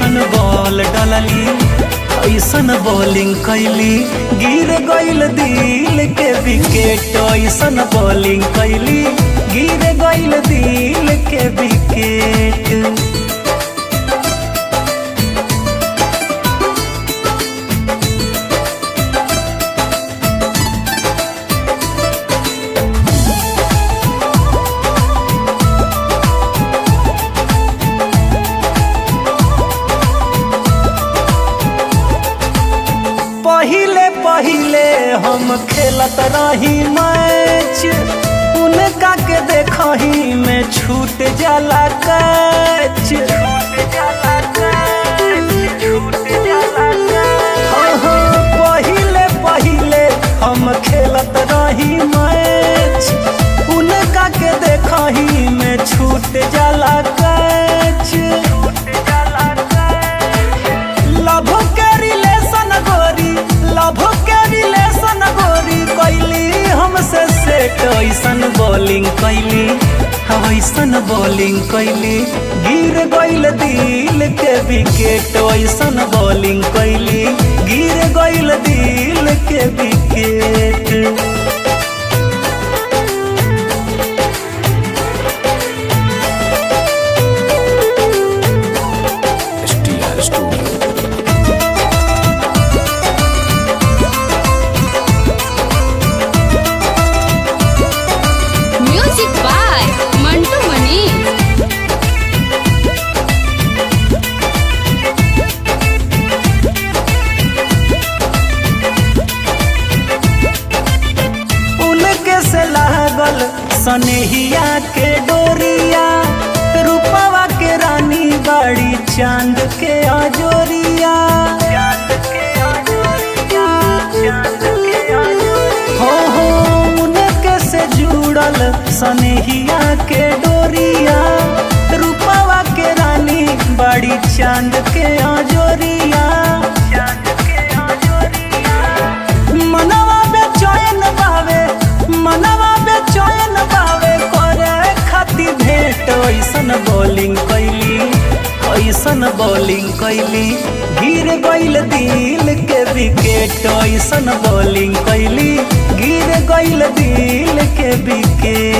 ऐसन बॉल डलली ऐसन बॉलिंग कैली गिर गइल दिल के विकेट। ऐसन बॉलिंग कैली गिर गइल दिल के विकेट। पहिले पहिले हम खेलत रही मैच उनका के देखही में छूट जाला कैच। पहिले पहिले हम खेलत रही मैच उनका के देखही में छूट जाला कैच। लव के रिलेशन गोरी लव के रिलेशन गोरी कैली हमसे सेट। ऐसन बॉलिंग कैली ऐसन बॉलिंग कैली गिर गइल दिल के विकेट। ऐसन बॉलिंग कैली गिर गइल दिल के विकेट। सनेहिया के डोरिया रूपवा के रानी बाड़ी चांद के अजोरिया। हो उनके से जुड़ल सनेहिया के डोरिया रूपवा के रानी बाड़ी चांद के अजोरिया। मनवा बेचैन बावे मनवा बेचैन बावे करे खातिर भेंट। ऐसन बॉलिंग कैली ऐसन बॉलिंग कैली गिर गइल दिल के विकेट। ऐसन बॉलिंग कैली गिर गइल दिल के विकेट।